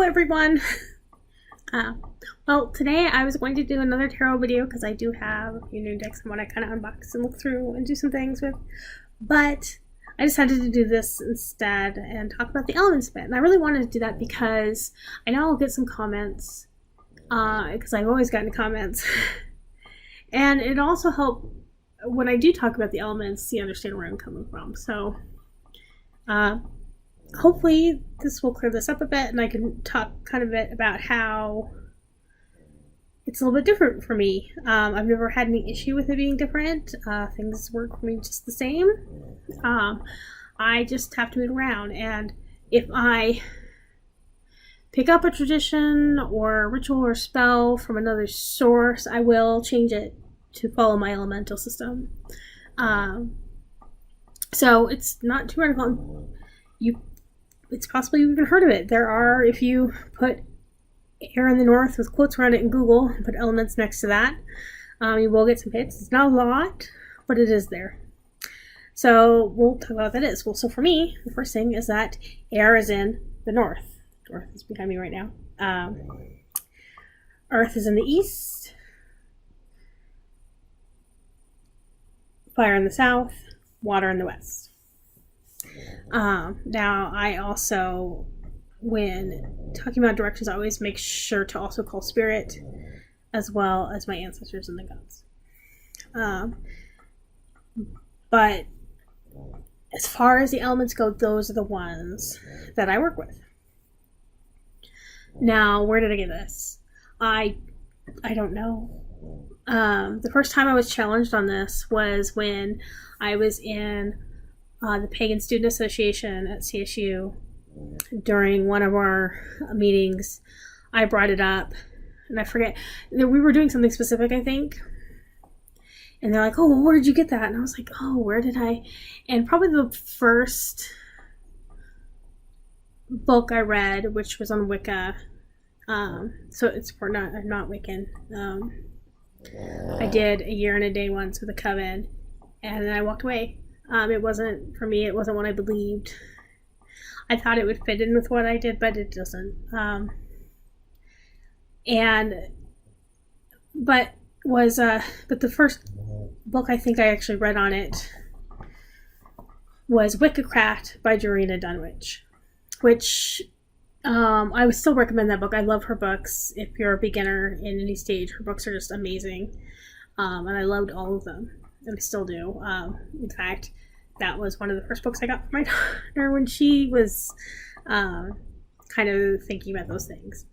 everyone. Well, today I was going to do another tarot video because I do have a few new decks I want to kind of unbox and look through and do some things with. But I decided to do this instead and talk about the elements a bit. And I really wanted to do that because I know I'll get some comments, because I've always gotten comments. And it also helped when I do talk about the elements to understand where I'm coming from. So hopefully this will clear this up a bit and I can talk kind of a bit about how it's a little bit different for me. I've never had any issue with it being different. Things work for me just the same. I just have to move around, and if I pick up a tradition or a ritual or spell from another source, I will change it to follow my elemental system. So it's not too radical. It's possibly you've even heard of it. There are, if you put air in the north with quotes around it in Google and put elements next to that, you will get some hits. It's not a lot, but it is there. So we'll talk about what that is. Well, so for me, the first thing is that air is in the north. North is behind me right now. Earth is in the east. Fire in the south. Water in the west. Now, I also, when talking about directions, I always make sure to also call spirit as well as my ancestors and the gods. But as far as the elements go, those are the ones that I work with. Now, where did I get this? I don't know. The first time I was challenged on this was when I was in the Pagan Student Association at CSU. During one of our meetings, I brought it up, and I forget, we were doing something specific, I think, and they're like, oh, well, where did you get that? And I was like, oh, where did I? And probably the first book I read, which was on Wicca, so it's for not Wiccan. I did a year and a day once with a coven, and then I walked away. It wasn't for me. It wasn't what I believed. I thought it would fit in with what I did, but it doesn't. But the first book I think I actually read on it was Wickacraft by Jorina Dunwich, which I would still recommend that book. I love her books. If you're a beginner in any stage, her books are just amazing. And I loved all of them, and I still do. In fact, that was one of the first books I got for my daughter when she was kind of thinking about those things.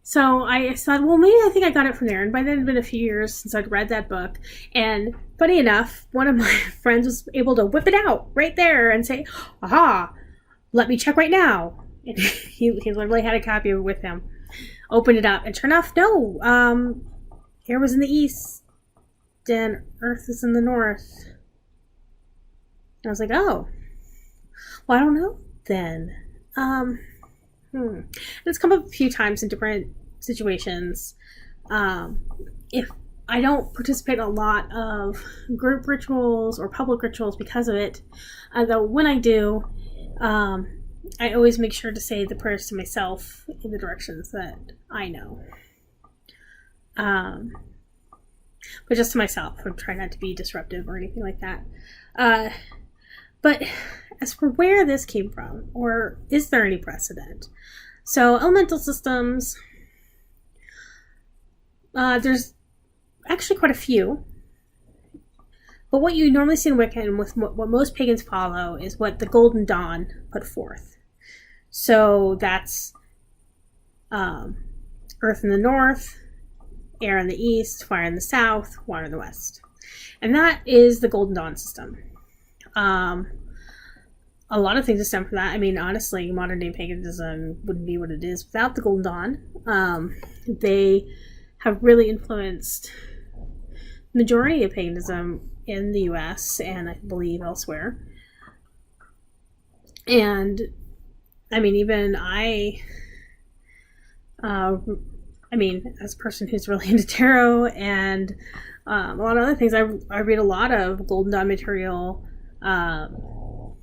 So I thought, well, maybe I think I got it from there. And by then it had been a few years since I'd read that book. And funny enough, one of my friends was able to whip it out right there and say, aha, let me check right now. And he literally had a copy of it with him. Opened it up, and sure enough, no. Air was in the east, and earth is in the north. And I was like, oh, well, I don't know then. It's come up a few times in different situations. If I don't participate in a lot of group rituals or public rituals because of it, though when I do, I always make sure to say the prayers to myself in the directions that I know. But just to myself. I'm trying not to be disruptive or anything like that. But as for where this came from, or is there any precedent? So elemental systems, there's actually quite a few. But what you normally see in Wicca and with what most pagans follow is what the Golden Dawn put forth. So that's earth in the north, air in the east, fire in the south, water in the west. And that is the Golden Dawn system. A lot of things that stem from that. I mean, honestly, modern day paganism wouldn't be what it is without the Golden Dawn. They have really influenced the majority of paganism in the US and I believe elsewhere. And I mean, even as a person who's really into tarot and a lot of other things, I read a lot of Golden Dawn material and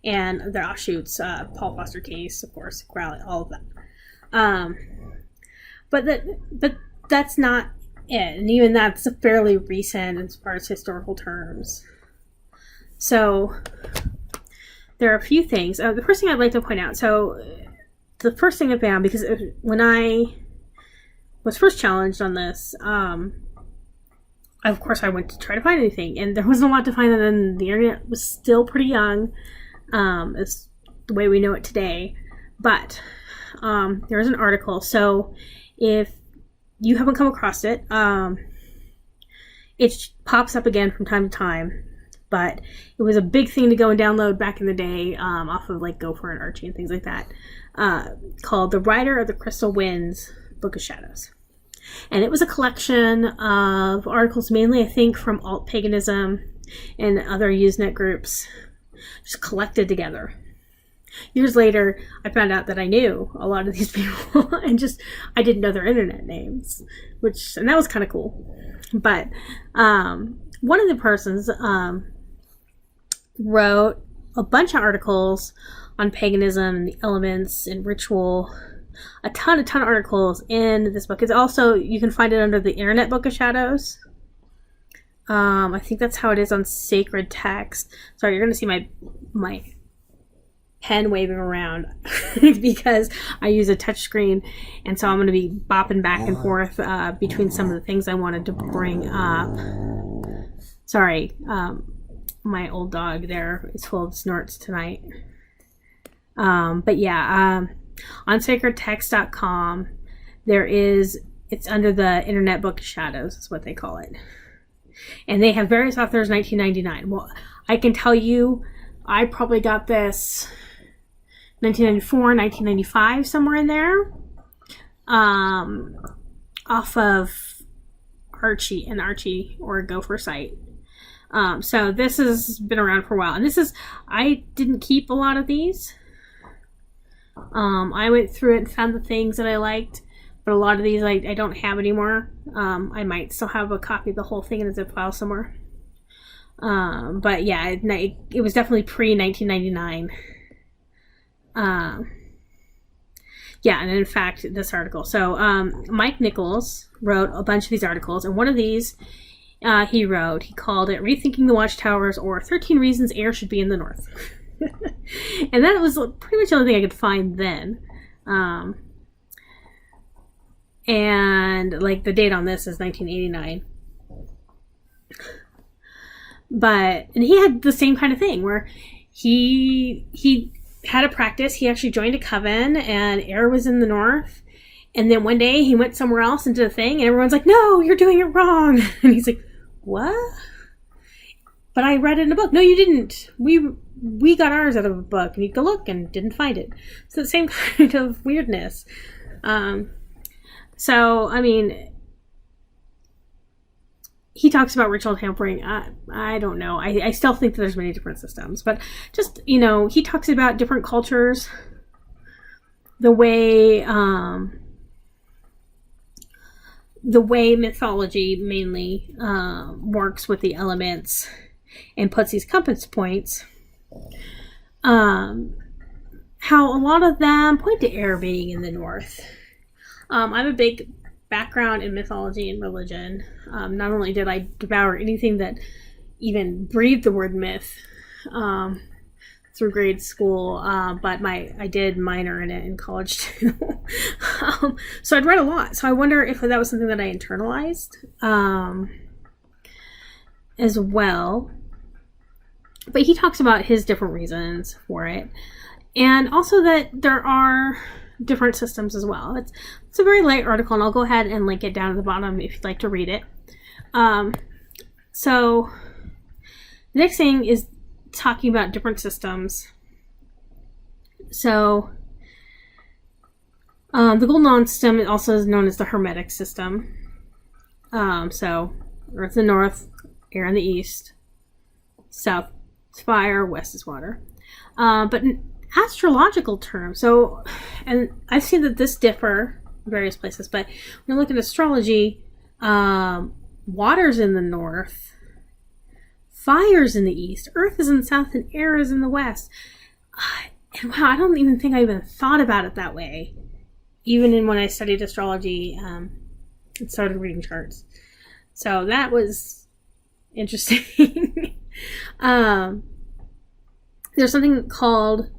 the offshoots, Paul Foster Case, of course, Crowley, all of that. But that's not it, and even that's fairly recent as far as historical terms. So there are a few things. The first thing I'd like to point out. So the first thing I found, because when I was first challenged on this, of course I went to try to find anything, and there wasn't a lot to find, and then the internet was still pretty young. It's the way we know it today. But there was an article. So if you haven't come across it, it pops up again from time to time. But it was a big thing to go and download back in the day, off of like Gopher and Archie and things like that, called The Rider of the Crystal Winds, Book of Shadows. And it was a collection of articles, mainly I think from alt-paganism and other Usenet groups, just collected together. Years later, I found out that I knew a lot of these people, and I didn't know their internet names, and that was kind of cool. But one of the persons wrote a bunch of articles on paganism and the elements and ritual, a ton of articles in this book. It's also, you can find it under the Internet Book of Shadows. I think that's how it is on Sacred Text. Sorry, you're going to see my pen waving around because I use a touch screen, and so I'm going to be bopping back and forth between some of the things I wanted to bring up. Sorry, my old dog there is full of snorts tonight. But yeah, on sacredtext.com, it's under the Internet Book of Shadows, is what they call it. And they have various authors, 1999. Well, I can tell you, I probably got this 1994, 1995, somewhere in there, off of Archie or Gopher site. So this has been around for a while, and I didn't keep a lot of these. I went through it and found the things that I liked, but a lot of these I don't have anymore. I might still have a copy of the whole thing in a zip file somewhere. But yeah, it was definitely pre-1999. Yeah, and in fact, this article. So Mike Nichols wrote a bunch of these articles, and one of these he called it Rethinking the Watchtowers, or 13 Reasons Air Should Be in the North. And that was pretty much the only thing I could find then. And like the date on this is 1989. And he had the same kind of thing where he had a practice. He actually joined a coven, and air was in the north. And then one day he went somewhere else and did a thing, and everyone's like, "No, you're doing it wrong." And he's like, "What?" But I read it in a book. No, you didn't. We got ours out of a book, and you go look and didn't find it. So the same kind of weirdness. So I mean, he talks about ritual tampering. I don't know. I still think that there's many different systems, but just, he talks about different cultures, the way mythology mainly works with the elements and puts these compass points. How a lot of them point to air being in the north. I'm a big background in mythology and religion. Not only did I devour anything that even breathed the word myth through grade school, but I did minor in it in college too. So I'd read a lot. So I wonder if that was something that I internalized as well. But he talks about his different reasons for it, and also that there are different systems as well. It's a very light article, and I'll go ahead and link it down at the bottom if you'd like to read it. So the next thing is talking about different systems. So the Golden Dawn system also is known as the Hermetic system. So Earth in the north, air in the east, south is fire, west is water. But in astrological terms, so, and I've seen that this differ in various places, but when you look at astrology, water's in the north, fire's in the east, earth is in the south, and air is in the west. And wow, I don't even think I even thought about it that way. Even when I studied astrology and started reading charts. So that was interesting. There's something called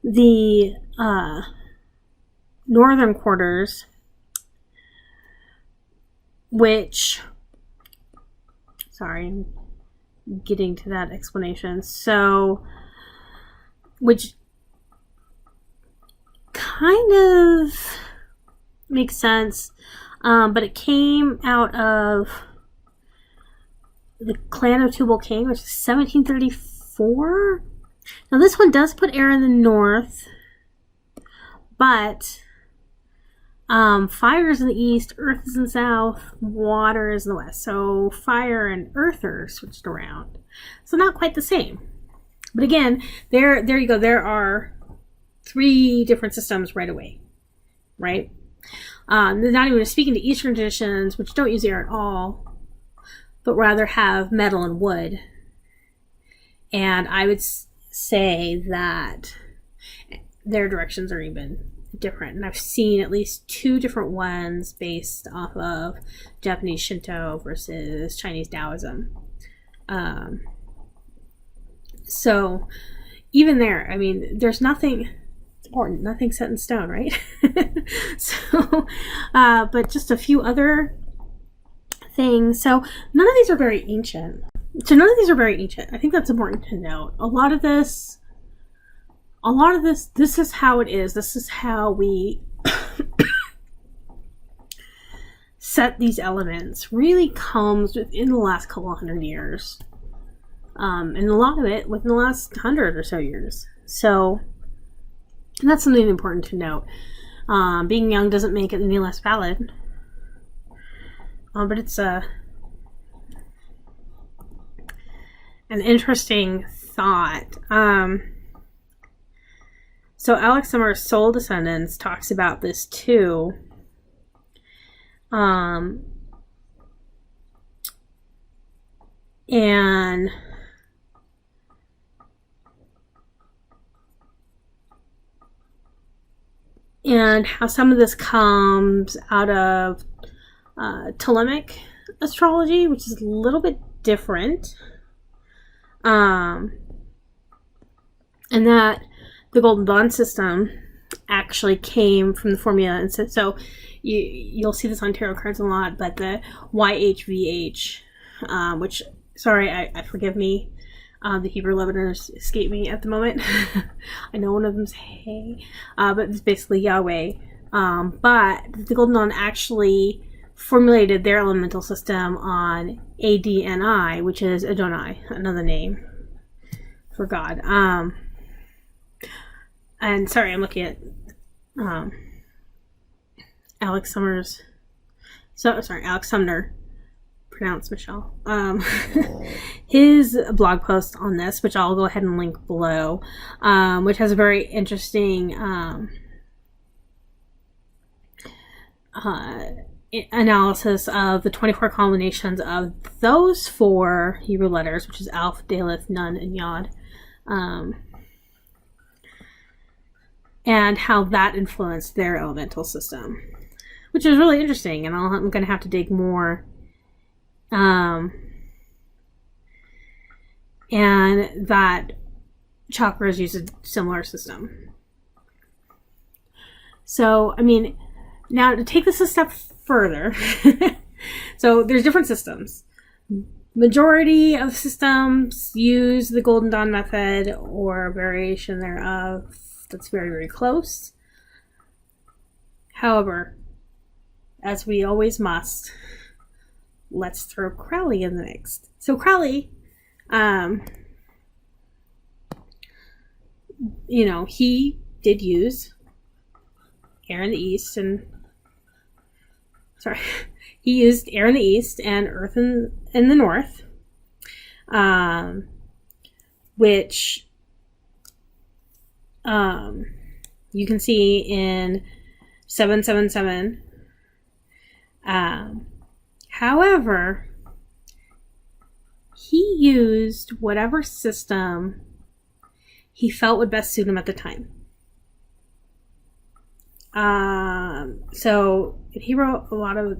the northern quarters, which, sorry, I'm getting to that explanation. So, which kind of makes sense, but it came out of the clan of Tubal-Cain, which is 1734. Now this one does put air in the north, but fire is in the east, earth is in the south, water is in the west. So fire and earth are switched around. So not quite the same. But again, there you go. There are 3 different systems right away, right? They're not even speaking to Eastern traditions, which don't use air at all, but rather have metal and wood. And I would say that their directions are even different. And I've seen at least 2 different ones based off of Japanese Shinto versus Chinese Taoism. So even there, I mean, there's nothing important, nothing set in stone, right? So, but just a few other things. So none of these are very ancient. I think that's important to note. A lot of this, this is how it is. This is how we set these elements. Really comes within the last couple 100 years. And a lot of it within the last 100 or so years. So that's something important to note. Being young doesn't make it any less valid. But it's an interesting thought. So Alex Sumner's Soul Descendants talks about this too. And how some of this comes out of Ptolemaic astrology, which is a little bit different. And that the Golden Dawn system actually came from the formula. And so you'll see this on tarot cards a lot, but the YHVH, which, sorry, I forgive me. The Hebrew letters escape me at the moment. I know one of them's Hey, but it's basically Yahweh. But the Golden Dawn actually formulated their elemental system on ADNI, which is Adonai, another name for God. And sorry, I'm looking at Alex Sumner. Pronounce Michelle. His blog post on this, which I'll go ahead and link below, which has a very interesting analysis of the 24 combinations of those 4 Hebrew letters, which is Aleph, Daleth, Nun, and Yod, and how that influenced their elemental system, which is really interesting. And I'm going to have to dig more. And that chakras use a similar system. So, I mean, now to take this a step further, so there's different systems. Majority of systems use the Golden Dawn method or a variation thereof that's very, very close. However, as we always must, let's throw Crowley in the mix. So Crowley, he did use air in the east he used air in the east and earth in the north, which you can see in 777. However, he used whatever system he felt would best suit him at the time. So he wrote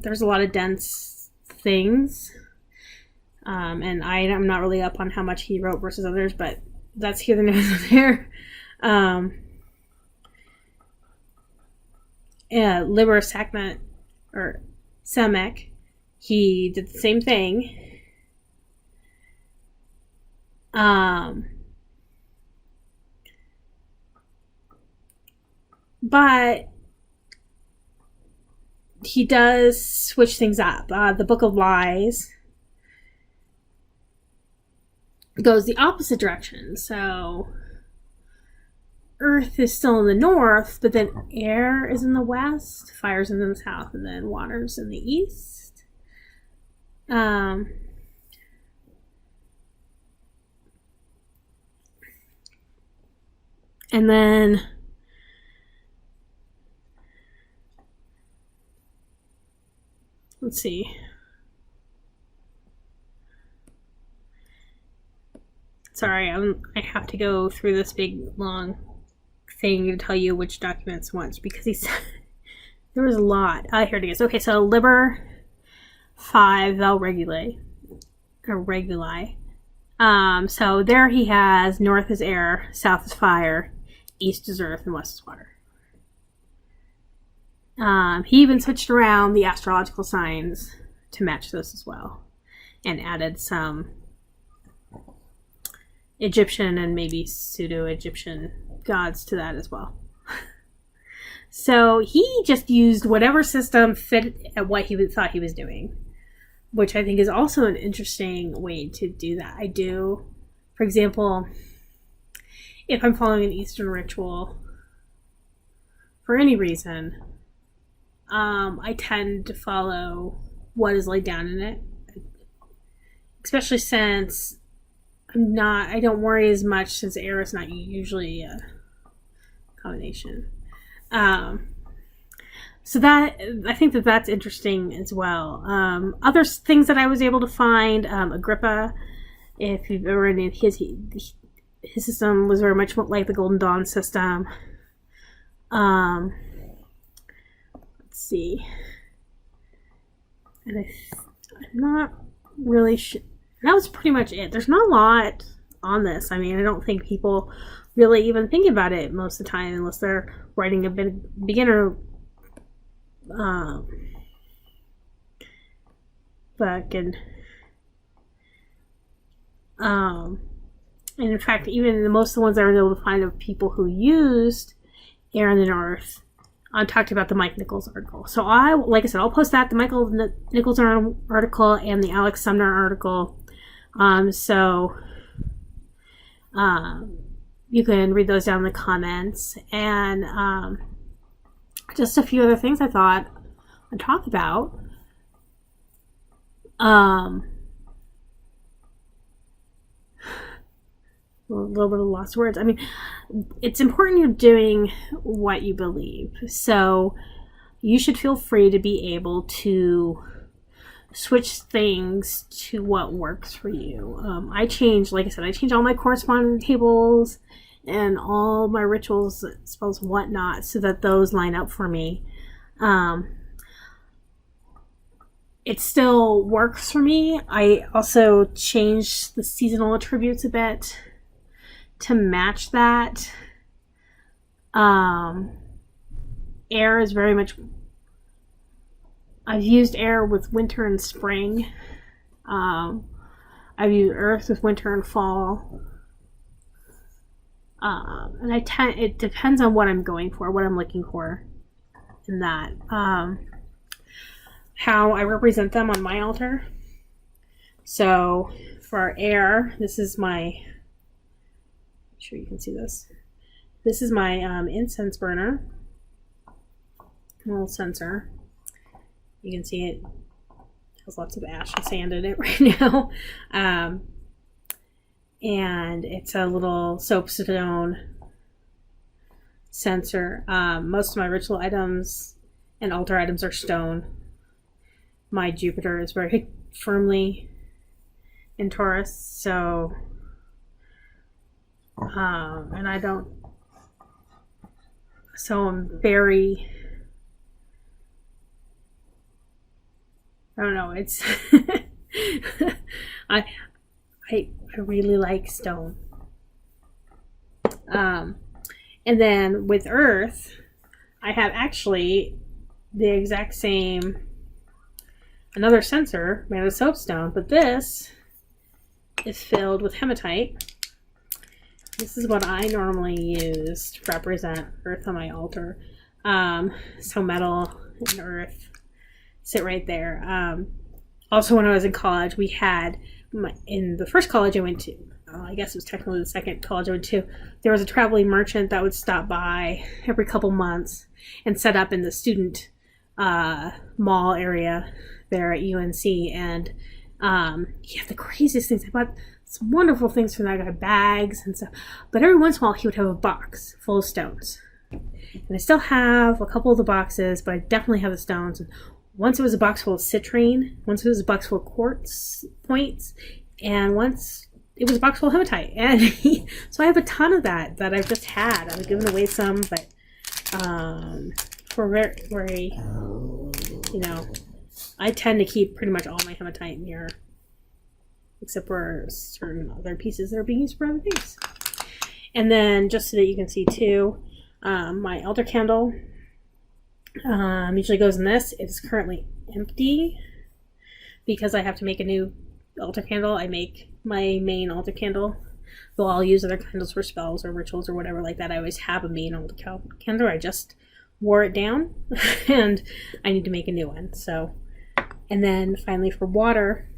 there's a lot of dense things. And I'm not really up on how much he wrote versus others, but that's here the news there. Liber Sacmet, or Samek, he did the same thing. But he does switch things up. The Book of Lies goes the opposite direction. So Earth is still in the north, but then air is in the west, fire's in the south, and then water's in the east. And then let's see. Sorry, I have to go through this big long thing to tell you which documents once, because there was a lot. Here it is. Okay, so Liber 5 Vel Reguli, or Reguli. So there he has north is air, south is fire, east is earth, and west is water. He even switched around the astrological signs to match those as well, and added some Egyptian and maybe pseudo-Egyptian gods to that as well. So he just used whatever system fit at what he thought he was doing, which I think is also an interesting way to do that. I do, for example, if I'm following an Eastern ritual for any reason, I tend to follow what is laid down in it, especially since I don't worry as much, since air is not usually a combination. So that, I think that's interesting as well. Other things that I was able to find, Agrippa, if you've ever read it, his system was very much like the Golden Dawn system. Let's see. And I'm not really sure. That was pretty much it. There's not a lot on this. I mean, I don't think people really even think about it most of the time, unless they're writing a beginner book. And in fact, even most of the ones I was able to find of people who used air in the north, I talked about the Mike Nichols article. So like I said, I'll post that, the Michael Nichols article and the Alex Sumner article. So you can read those down in the comments. And just a few other things I thought I'd talk about. A little bit of lost words. I mean, it's important you're doing what you believe. So you should feel free to be able to switch things to what works for you. I changed all my correspondence tables and all my rituals, spells, whatnot, so that those line up for me. It still works for me. I also changed the seasonal attributes a bit to match that. Air is very much, I've used air with winter and spring. I've used earth with winter and fall. And it depends on what I'm going for, what I'm looking for in that. How I represent them on my altar. So for air, this is my, I'm sure you can see this. This is my incense burner, little censer. You can see it has lots of ash and sand in it right now. And it's a little soapstone censer. Most of my ritual items and altar items are stone. My Jupiter is very firmly in Taurus, so and I don't, so I'm very, I don't know, it's I really like stone. And then with Earth, I have actually the exact same, another censer made of soapstone, but this is filled with hematite. This is what I normally use to represent Earth on my altar. So metal and Earth sit right there. Also, when I was in college, we had, in the first college I went to, I guess it was technically the second college I went to, there was a traveling merchant that would stop by every couple months and set up in the student mall area there at UNC. And he had the craziest things. I bought some wonderful things from that guy, bags and stuff. But every once in a while, he would have a box full of stones. And I still have a couple of the boxes, but I definitely have the stones. And once it was a box full of citrine, once it was a box full of quartz points, and once it was a box full of hematite. And so I have a ton of that I've just had. I've given away some, but for very, you know, I tend to keep pretty much all my hematite in here, except for certain other pieces that are being used for other things. And then just so that you can see too, my altar candle usually goes in this. It is currently empty because I have to make a new altar candle. I make my main altar candle, though I'll use other candles for spells or rituals or whatever like that. I always have a main altar candle. I just wore it down and I need to make a new one. So, and then finally for water,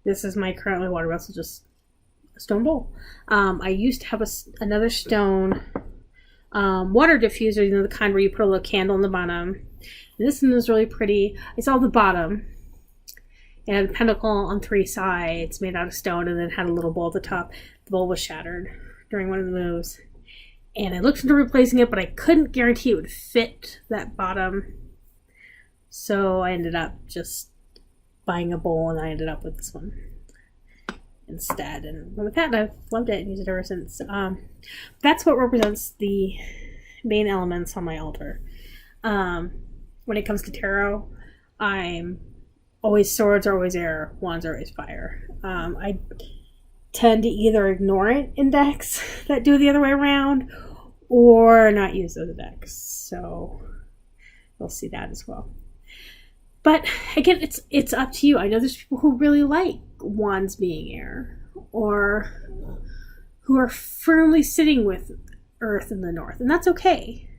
this is my currently water vessel, just a stone bowl. I used to have another stone water diffuser, you know, the kind where you put a little candle in the bottom. And this one is really pretty. It's all the bottom. It had a pentacle on 3 sides made out of stone, and then had a little bowl at the top. The bowl was shattered during one of the moves. And I looked into replacing it, but I couldn't guarantee it would fit that bottom. So I ended up just buying a bowl, and I ended up with this one instead. And with that, I've loved it and used it ever since. That's what represents the main elements on my altar. When it comes to tarot, I'm always swords are always air, wands are always fire. I tend to either ignore it in decks that do the other way around or not use those decks. So you'll see that as well. But again, it's up to you. I know there's people who really like wands being air, or who are firmly sitting with Earth in the north, and that's okay.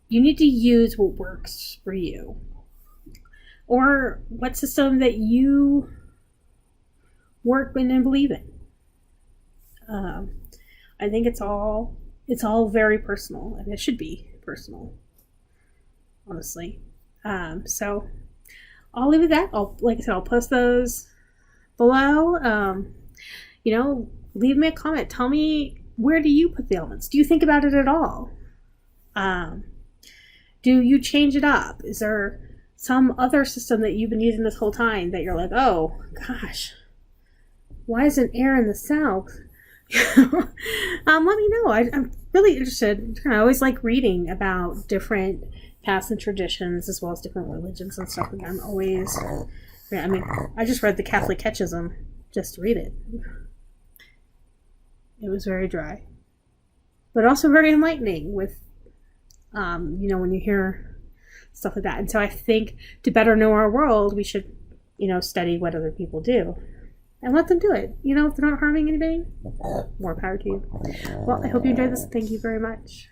You need to use what works for you, or what system that you work in and believe in. I think it's all very personal, and it should be personal, honestly. So I'll leave it at that. Like I said, I'll post those below. You know, leave me a comment. Tell me, where do you put the elements? Do you think about it at all? Do you change it up? Is there some other system that you've been using this whole time that you're like, oh gosh, why isn't air in the south? Let me know. I'm really interested. I always like reading about different past and traditions, as well as different religions and stuff. And I'm always, I mean, I just read the Catholic Catechism just to read it. It was very dry, but also very enlightening with, you know, when you hear stuff like that. And so I think to better know our world, we should, you know, study what other people do and let them do it. You know, if they're not harming anybody, more power to you. Well, I hope you enjoyed this. Thank you very much.